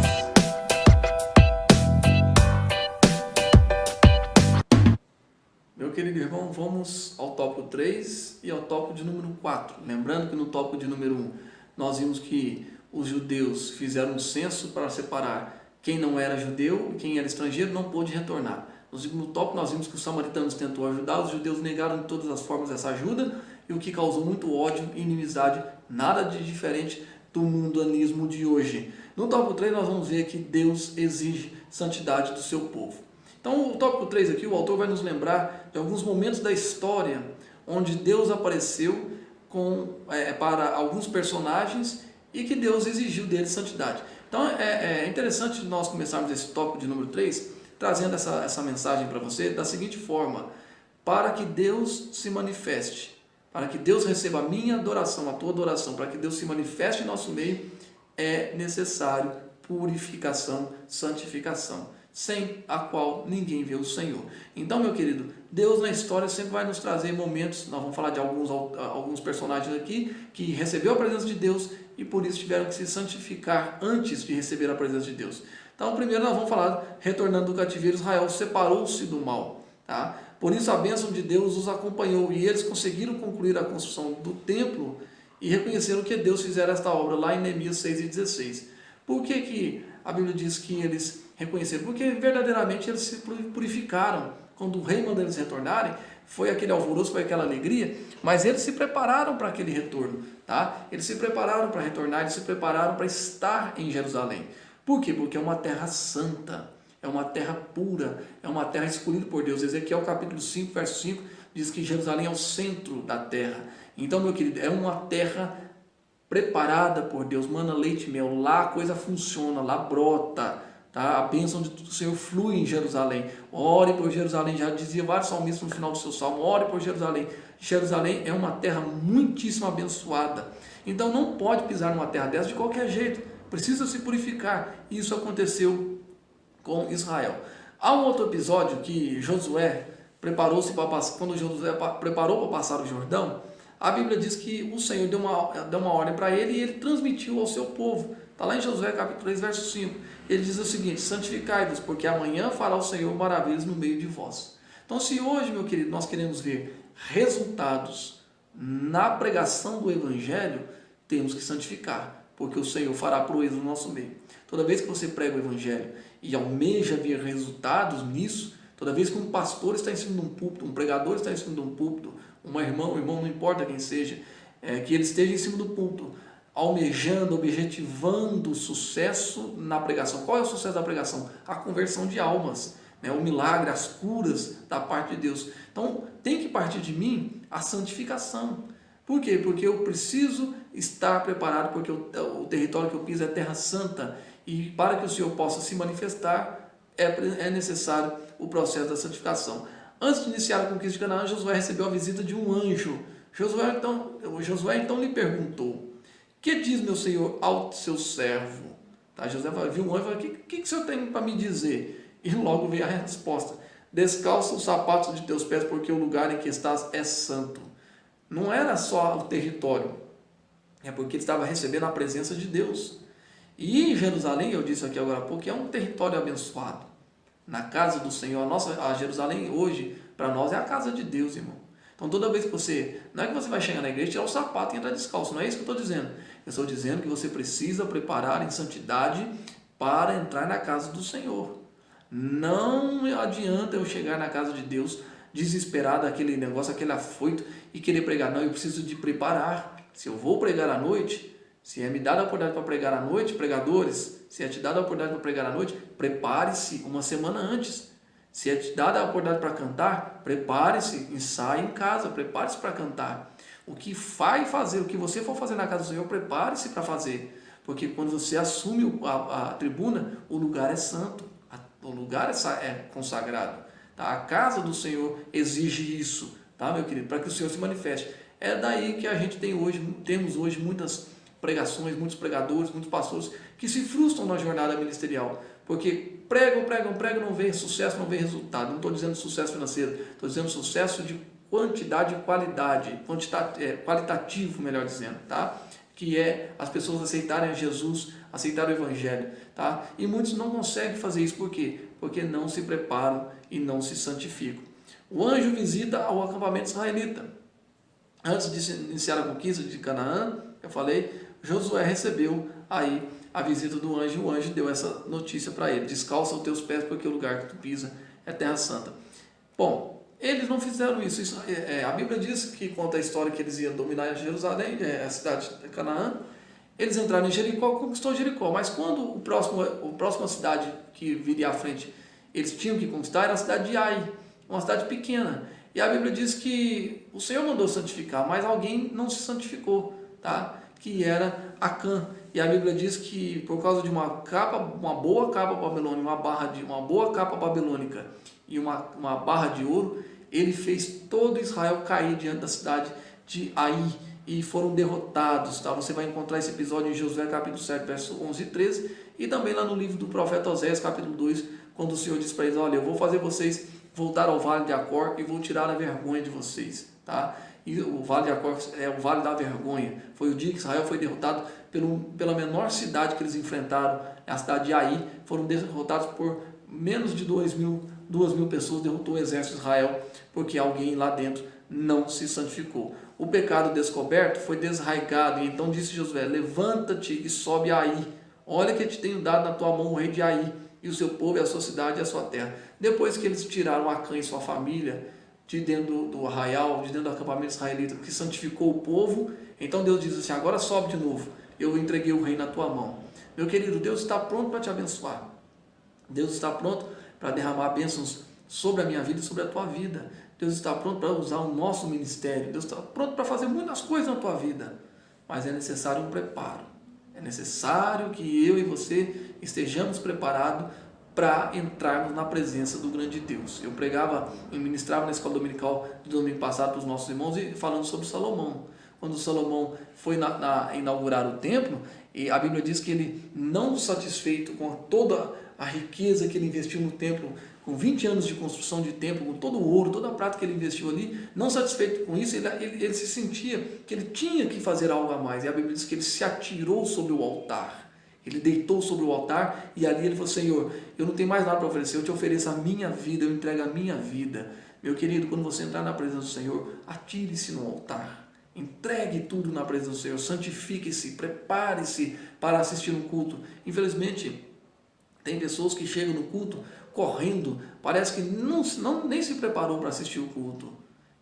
A: Meu querido irmão, vamos ao tópico 3 e ao tópico de número 4. Lembrando que no tópico de número 1 nós vimos que os judeus fizeram um censo para separar quem não era judeu e quem era estrangeiro não pôde retornar. No segundo tópico nós vimos que os samaritanos tentou ajudar, os judeus negaram de todas as formas essa ajuda, e o que causou muito ódio e inimizade, nada de diferente do mundanismo de hoje. No tópico 3 nós vamos ver que Deus exige santidade do seu povo. Então o tópico 3 aqui, o autor vai nos lembrar de alguns momentos da história onde Deus apareceu para alguns personagens e que Deus exigiu deles santidade. Então é interessante nós começarmos esse tópico de número 3 trazendo essa mensagem para você da seguinte forma: para que Deus se manifeste, para que Deus receba a minha adoração, a tua adoração, para que Deus se manifeste em nosso meio, é necessário purificação, santificação, sem a qual ninguém vê o Senhor. Então, meu querido, Deus na história sempre vai nos trazer momentos, nós vamos falar de alguns personagens aqui, que recebeu a presença de Deus e por isso tiveram que se santificar antes de receber a presença de Deus. Então, primeiro nós vamos falar, retornando do cativeiro, Israel separou-se do mal, tá? Por isso a bênção de Deus os acompanhou e eles conseguiram concluir a construção do templo e reconheceram que Deus fizera esta obra lá em Neemias 6:16. Por que a Bíblia diz que eles reconheceram? Porque verdadeiramente eles se purificaram. Quando o rei manda eles retornarem, foi aquele alvoroço, foi aquela alegria, mas eles se prepararam para aquele retorno, tá? Eles se prepararam para retornar, eles se prepararam para estar em Jerusalém. Por quê? Porque é uma terra santa, é uma terra pura, é uma terra escolhida por Deus. Ezequiel capítulo 5, verso 5, diz que Jerusalém é o centro da terra. Então, meu querido, é uma terra preparada por Deus, mana leite e mel, lá a coisa funciona, lá brota, tá? A bênção do Senhor flui em Jerusalém. Ore por Jerusalém, já dizia vários salmistas no final do seu salmo, ore por Jerusalém. Jerusalém é uma terra muitíssimo abençoada, então não pode pisar numa terra dessa de qualquer jeito, precisa se purificar. Isso aconteceu com Israel. Há um outro episódio que Josué preparou-se para passar, quando Josué preparou para passar o Jordão, a Bíblia diz que o Senhor deu uma ordem para ele e ele transmitiu ao seu povo. Está lá em Josué capítulo 3, verso 5. Ele diz o seguinte: santificai-vos, porque amanhã fará o Senhor maravilhas no meio de vós. Então, se hoje, meu querido, nós queremos ver resultados na pregação do Evangelho, temos que santificar, porque o Senhor fará proezas no nosso meio. Toda vez que você prega o Evangelho e almeja ver resultados nisso, toda vez que um pastor está em cima de um púlpito, um pregador está em cima de um púlpito, um irmão, não importa quem seja, que ele esteja em cima do púlpito, almejando, objetivando sucesso na pregação. Qual é o sucesso da pregação? A conversão de almas, né? O milagre, as curas da parte de Deus. Então, tem que partir de mim a santificação. Por quê? Porque eu preciso estar preparado, porque o território que eu piso é terra santa, e para que o Senhor possa se manifestar, é necessário o processo da santificação. Antes de iniciar a conquista de Canaã, Josué recebeu a visita de um anjo. Josué então lhe perguntou: que diz meu senhor ao seu servo? Tá? Josué viu um anjo e falou: o que o senhor tem para me dizer? E logo veio a resposta: descalça os sapatos de teus pés, porque o lugar em que estás é santo. Não era só o território, é porque ele estava recebendo a presença de Deus. E Jerusalém, eu disse aqui agora há pouco, é um território abençoado. Na casa do Senhor, a Jerusalém hoje, para nós, é a casa de Deus, irmão. Então, toda vez que você, não é que você vai chegar na igreja, tirar o sapato e entrar descalço, não é isso que eu estou dizendo. Eu estou dizendo que você precisa preparar em santidade para entrar na casa do Senhor. Não adianta eu chegar na casa de Deus desesperado, aquele negócio, aquele afoito e querer pregar. Não, eu preciso de preparar. Se eu vou pregar à noite, se é me dada a oportunidade para pregar à noite, pregadores, se é te dada a oportunidade para pregar à noite, prepare-se uma semana antes. Se é te dada a oportunidade para cantar, prepare-se, ensaie em casa, prepare-se para cantar. O que vai fazer, o que você for fazer na casa do Senhor, prepare-se para fazer. Porque quando você assume a tribuna, o lugar é santo, o lugar é consagrado. Tá? A casa do Senhor exige isso, tá, meu querido? Para que o Senhor se manifeste. É daí que a gente temos hoje muitas pregações, muitos pregadores, muitos pastores que se frustram na jornada ministerial, porque pregam, não vê sucesso, não vê resultado. Não estou dizendo sucesso financeiro, estou dizendo sucesso de quantidade e qualidade, qualitativo, melhor dizendo, tá? Que é as pessoas aceitarem a Jesus, aceitarem o Evangelho, tá? E muitos não conseguem fazer isso, por quê? Porque não se preparam e não se santificam. O anjo visita ao acampamento israelita. Antes de iniciar a conquista de Canaã, eu falei, Josué recebeu aí a visita do anjo, e o anjo deu essa notícia para ele: descalça os teus pés, porque o lugar que tu pisa é terra santa. Bom, eles não fizeram isso. A Bíblia diz que conta a história que eles iam dominar Jerusalém, a cidade de Canaã. Eles entraram em Jericó, conquistou Jericó, mas quando a próxima cidade que viria à frente, eles tinham que conquistar, era a cidade de Ai, uma cidade pequena. E a Bíblia diz que o Senhor mandou santificar, mas alguém não se santificou, tá? Que era Acã. E a Bíblia diz que por causa de uma boa capa babilônica, uma boa capa babilônica e uma barra de ouro, ele fez todo Israel cair diante da cidade de Ai e foram derrotados. Tá? Você vai encontrar esse episódio em Josué capítulo 7, verso 11 e 13, e também lá no livro do profeta Oséias, capítulo 2, quando o Senhor diz para eles: olha, eu vou fazer vocês voltar ao vale de Acor e vou tirar a vergonha de vocês. Tá? E o vale de Acor é o vale da vergonha. Foi o dia que Israel foi derrotado pela menor cidade que eles enfrentaram, a cidade de Ai. Foram derrotados por menos de 2.000 pessoas, derrotou o exército de Israel, porque alguém lá dentro não se santificou. O pecado descoberto foi desarraigado, e então disse Josué: levanta-te e sobe a Ai. Olha que eu te tenho dado na tua mão o rei de Ai, e o seu povo, e a sua cidade e a sua terra. Depois que eles tiraram Acã e sua família de dentro do arraial, de dentro do acampamento israelita, que santificou o povo, então Deus diz assim: agora sobe de novo, eu entreguei o rei na tua mão. Meu querido, Deus está pronto para te abençoar. Deus está pronto para derramar bênçãos sobre a minha vida e sobre a tua vida. Deus está pronto para usar o nosso ministério. Deus está pronto para fazer muitas coisas na tua vida. Mas é necessário um preparo. É necessário que eu e você estejamos preparados para entrarmos na presença do grande Deus. Eu pregava e ministrava na escola dominical de domingo passado para os nossos irmãos, e falando sobre Salomão. Quando Salomão foi inaugurar o templo, e a Bíblia diz que ele, não satisfeito com toda a riqueza que ele investiu no templo, com 20 anos de construção de templo, com todo o ouro, toda a prata que ele investiu ali, não satisfeito com isso, ele se sentia que ele tinha que fazer algo a mais. E a Bíblia diz que ele se atirou sobre o altar. Ele deitou sobre o altar e ali ele falou: Senhor, eu não tenho mais nada para oferecer, eu te ofereço a minha vida, eu entrego a minha vida. Meu querido, quando você entrar na presença do Senhor, atire-se no altar. Entregue tudo na presença do Senhor, santifique-se, prepare-se para assistir um culto. Infelizmente, tem pessoas que chegam no culto correndo, parece que nem se preparou para assistir o culto.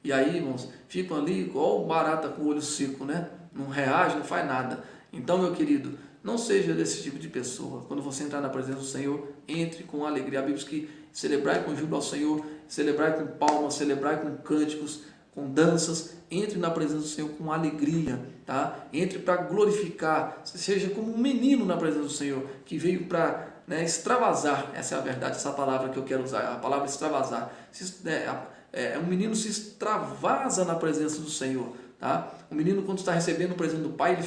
A: E aí, irmãos, ficam ali igual barata com o olho seco, né? Não reage, não faz nada. Então, meu querido, não seja desse tipo de pessoa. Quando você entrar na presença do Senhor, entre com alegria. A Bíblia diz que celebrai com júbilo ao Senhor, celebrai com palmas, celebrai com cânticos, com danças. Entre na presença do Senhor com alegria, tá? Entre para glorificar, seja como um menino na presença do Senhor, que veio para extravasar. Essa é a verdade, essa palavra que eu quero usar, a palavra extravasar. Um menino se extravasa na presença do Senhor, tá? O menino, quando está recebendo o presente do pai,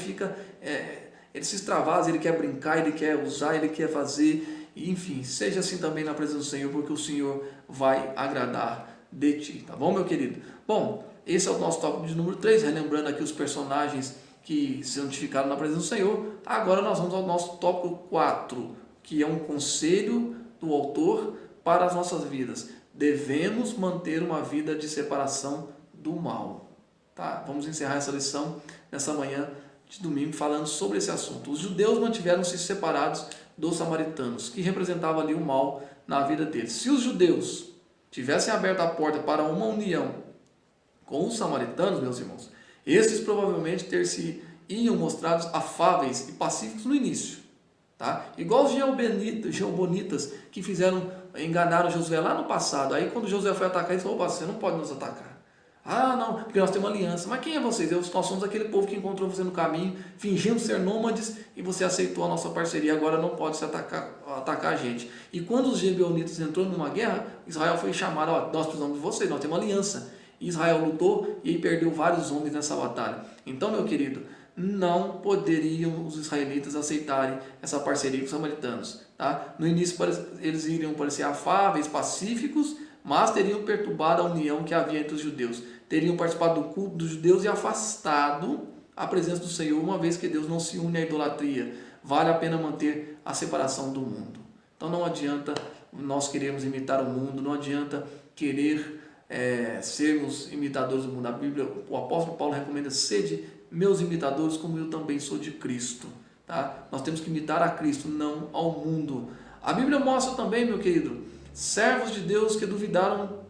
A: ele se extravasa, ele quer brincar, ele quer usar, ele quer fazer, enfim, seja assim também na presença do Senhor, porque o Senhor vai agradar de ti, tá bom, meu querido? Bom, esse é o nosso tópico de número 3, relembrando aqui os personagens que se santificaram na presença do Senhor. Agora nós vamos ao nosso tópico 4, que é um conselho do autor para as nossas vidas. Devemos manter uma vida de separação do mal. Tá? Vamos encerrar essa lição nessa manhã de domingo falando sobre esse assunto. Os judeus mantiveram-se separados dos samaritanos, que representavam ali o mal na vida deles. Se os judeus tivessem aberto a porta para uma união com os samaritanos, meus irmãos, esses provavelmente iam mostrados afáveis e pacíficos no início. Tá? Igual os geobonitas que enganaram Josué lá no passado. Aí quando Josué foi atacar, eles falaram: você não pode nos atacar. Ah, não, porque nós temos uma aliança. Mas quem é vocês? Nós somos aquele povo que encontrou você no caminho, fingindo ser nômades, e você aceitou a nossa parceria. Agora não pode se atacar a gente. E quando os gebionitas entraram numa guerra, Israel foi chamado: nós precisamos de vocês, nós temos uma aliança. Israel lutou e perdeu vários homens nessa batalha. Então, meu querido, não poderiam os israelitas aceitarem essa parceria com os samaritanos. Tá? No início eles iriam parecer afáveis, pacíficos, mas teriam perturbado a união que havia entre os judeus. Teriam participado do culto dos judeus e afastado a presença do Senhor, uma vez que Deus não se une à idolatria. Vale a pena manter a separação do mundo. Então não adianta nós querermos imitar o mundo, não adianta querer sermos imitadores do mundo. A Bíblia, o apóstolo Paulo recomenda: sede meus imitadores, como eu também sou de Cristo. Tá? Nós temos que imitar a Cristo, não ao mundo. A Bíblia mostra também, meu querido, servos de Deus que duvidaram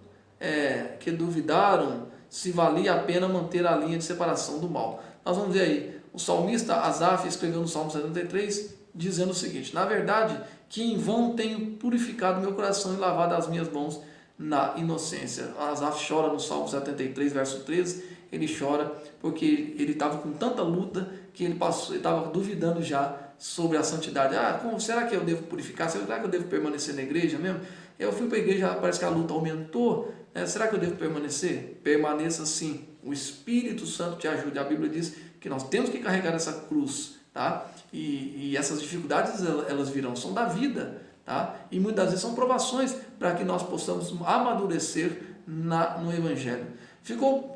A: se valia a pena manter a linha de separação do mal. Nós vamos ver aí, o salmista Asaf escreveu no Salmo 73, dizendo o seguinte: na verdade, que em vão tenho purificado meu coração e lavado as minhas mãos na inocência. Asaf chora no Salmo 73, verso 13, ele chora porque ele estava com tanta luta que ele estava duvidando já sobre a santidade. Será que eu devo purificar? Será que eu devo permanecer na igreja mesmo? Eu fui para a igreja, parece que a luta aumentou, Será que eu devo permanecer? Permaneça sim. O Espírito Santo te ajude. A Bíblia diz que nós temos que carregar essa cruz, tá? E essas dificuldades, elas virão, são da vida, tá? E muitas vezes são provações para que nós possamos amadurecer no Evangelho.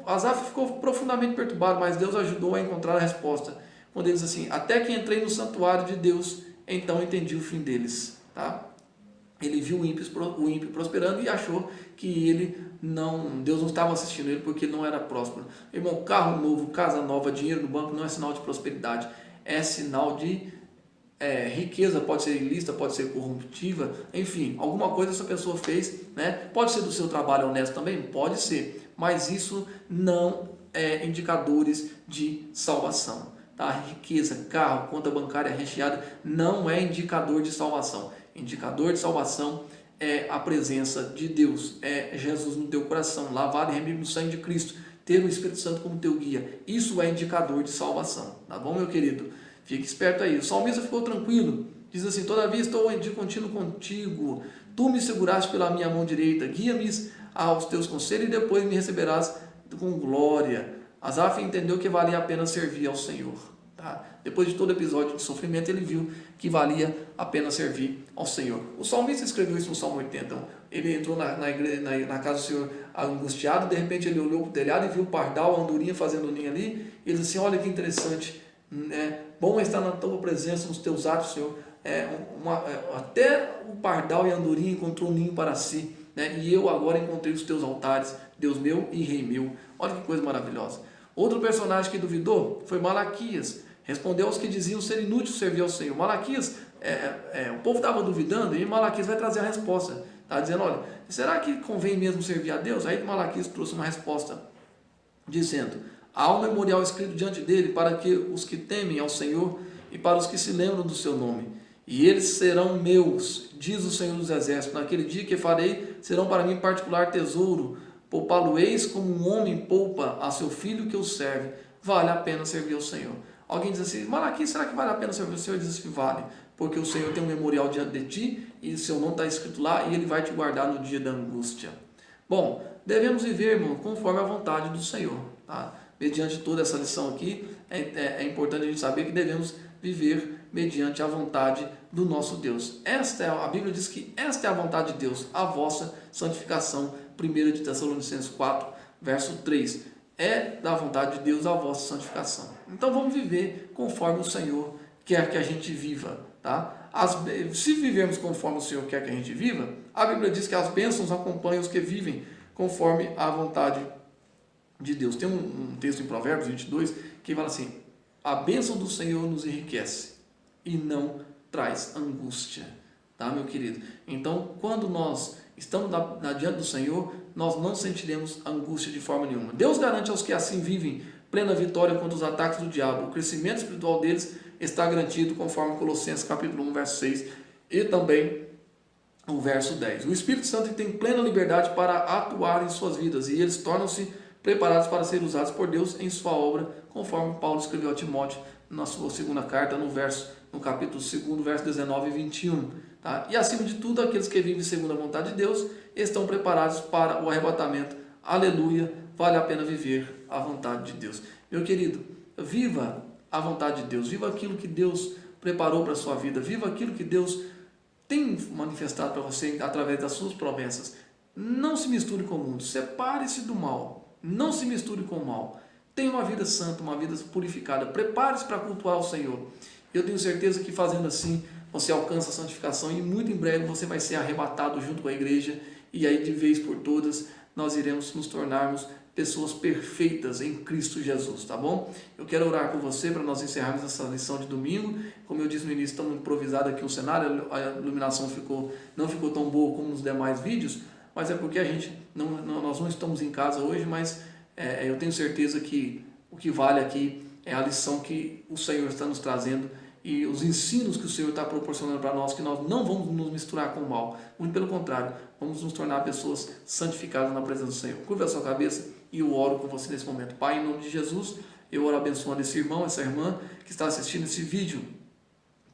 A: Asaf ficou profundamente perturbado, mas Deus ajudou a encontrar a resposta. Quando ele diz assim: até que entrei no santuário de Deus, então entendi o fim deles, tá? Ele viu o ímpio prosperando e achou que Deus não estava assistindo ele porque ele não era próspero. Irmão, carro novo, casa nova, dinheiro no banco não é sinal de prosperidade, é sinal de riqueza. Pode ser ilícita, pode ser corruptiva, enfim, alguma coisa essa pessoa fez, né? Pode ser do seu trabalho honesto também, pode ser, mas isso não é indicadores de salvação, tá? Riqueza, carro, conta bancária recheada não é indicador de salvação. Indicador de salvação é a presença de Deus, é Jesus no teu coração, lavado e remido no sangue de Cristo, ter o Espírito Santo como teu guia. Isso é indicador de salvação, tá bom, meu querido? Fique esperto aí. O salmista ficou tranquilo, diz assim: todavia estou de contínuo contigo, tu me seguraste pela minha mão direita, guia-me aos teus conselhos e depois me receberás com glória. Asaf entendeu que valia a pena servir ao Senhor. Tá? Depois de todo episódio de sofrimento, ele viu que valia a pena servir ao Senhor. O salmista escreveu isso no Salmo 80. Ele entrou na casa do Senhor angustiado, de repente ele olhou para o telhado e viu o pardal, a andorinha fazendo ninho ali, e ele disse assim: olha que interessante, bom é estar na tua presença, nos teus atos, Senhor. Até o pardal e a andorinha encontrou um ninho para si, né? E eu agora encontrei os teus altares, Deus meu e Rei meu. Olha que coisa maravilhosa. Outro personagem que duvidou foi Malaquias. Respondeu aos que diziam ser inútil servir ao Senhor. Malaquias, o povo estava duvidando e Malaquias vai trazer a resposta. Está dizendo: olha, será que convém mesmo servir a Deus? Aí Malaquias trouxe uma resposta, dizendo: há um memorial escrito diante dele para que os que temem ao Senhor e para os que se lembram do seu nome. E eles serão meus, diz o Senhor dos Exércitos. Naquele dia que farei, serão para mim particular tesouro. Poupá-lo-eis como um homem poupa a seu filho que o serve. Vale a pena servir ao Senhor. Alguém diz assim: Malaquias, será que vale a pena servir ao Senhor? Ele diz que vale, porque o Senhor tem um memorial diante de ti e seu nome está escrito lá e ele vai te guardar no dia da angústia. Bom, devemos viver, irmão, conforme a vontade do Senhor, tá? Mediante toda essa lição aqui, é importante a gente saber que devemos viver mediante a vontade do nosso Deus. A Bíblia diz que esta é a vontade de Deus, a vossa santificação. 1 de Tessalonicenses 4, verso 3. É da vontade de Deus a vossa santificação. Então vamos viver conforme o Senhor quer que a gente viva, tá? Se vivermos conforme o Senhor quer que a gente viva, a Bíblia diz que as bênçãos acompanham os que vivem conforme a vontade de Deus. Tem um texto em Provérbios 22 que fala assim: a bênção do Senhor nos enriquece e não traz angústia, tá, meu querido? Então, quando nós estamos diante do Senhor, nós não sentiremos angústia de forma nenhuma. Deus garante aos que assim vivem plena vitória contra os ataques do diabo. O crescimento espiritual deles está garantido, conforme Colossenses capítulo 1, verso 6 e também o verso 10. O Espírito Santo tem plena liberdade para atuar em suas vidas e eles tornam-se preparados para ser usados por Deus em sua obra, conforme Paulo escreveu a Timóteo na sua segunda carta, no capítulo 2, verso 19 e 21. Tá? E acima de tudo, aqueles que vivem segundo a vontade de Deus estão preparados para o arrebatamento. Aleluia! Vale a pena viver a vontade de Deus. Meu querido, viva a vontade de Deus, viva aquilo que Deus preparou para a sua vida, viva aquilo que Deus tem manifestado para você através das suas promessas. Não se misture com o mundo, separe-se do mal, não se misture com o mal. Tenha uma vida santa, uma vida purificada, prepare-se para cultuar o Senhor. Eu tenho certeza que fazendo assim, você alcança a santificação e muito em breve você vai ser arrebatado junto com a igreja e aí de vez por todas nós iremos nos tornarmos pessoas perfeitas em Cristo Jesus, tá bom? Eu quero orar por você para nós encerrarmos essa lição de domingo. Como eu disse no início, estamos improvisados aqui o cenário, a iluminação não ficou tão boa como nos demais vídeos, mas é porque nós não estamos em casa hoje, mas eu tenho certeza que o que vale aqui é a lição que o Senhor está nos trazendo e os ensinos que o Senhor está proporcionando para nós, que nós não vamos nos misturar com o mal, muito pelo contrário, vamos nos tornar pessoas santificadas na presença do Senhor. Curva a sua cabeça e eu oro com você nesse momento. Pai, em nome de Jesus, eu oro abençoando esse irmão, essa irmã que está assistindo esse vídeo,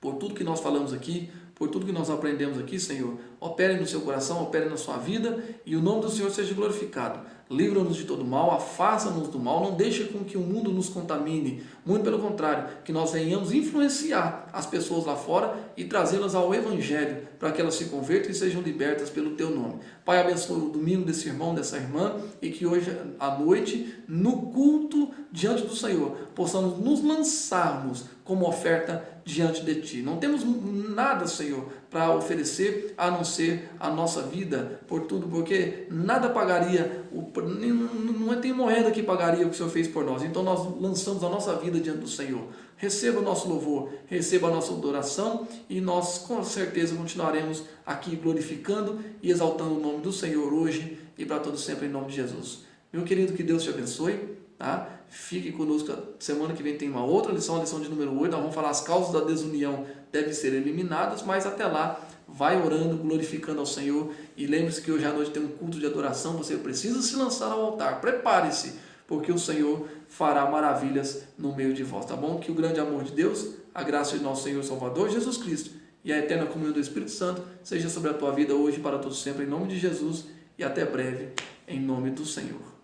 A: por tudo que nós falamos aqui, por tudo que nós aprendemos aqui, Senhor. Opere no seu coração, opere na sua vida e o nome do Senhor seja glorificado. Livra-nos de todo mal, afasta-nos do mal, não deixe com que o mundo nos contamine. Muito pelo contrário, que nós venhamos influenciar as pessoas lá fora e trazê-las ao Evangelho, para que elas se convertam e sejam libertas pelo Teu nome. Pai, abençoe o domingo desse irmão, dessa irmã, e que hoje à noite, no culto diante do Senhor, possamos nos lançarmos como oferta diante de Ti. Não temos nada, Senhor, para oferecer a não ser a nossa vida por tudo, porque nada pagaria, não tem moeda que pagaria o que o Senhor fez por nós. Então nós lançamos a nossa vida diante do Senhor. Receba o nosso louvor, receba a nossa adoração e nós com certeza continuaremos aqui glorificando e exaltando o nome do Senhor hoje e para todo sempre em nome de Jesus. Meu querido, que Deus te abençoe. Tá? Fique conosco, semana que vem tem uma outra lição, a lição de número 8, nós vamos falar as causas da desunião devem ser eliminadas, mas até lá, vai orando, glorificando ao Senhor, e lembre-se que hoje à noite tem um culto de adoração, você precisa se lançar ao altar, prepare-se, porque o Senhor fará maravilhas no meio de vós, tá bom? Que o grande amor de Deus, a graça de nosso Senhor e Salvador Jesus Cristo, e a eterna comunhão do Espírito Santo, seja sobre a tua vida hoje e para todos sempre, em nome de Jesus, e até breve, em nome do Senhor.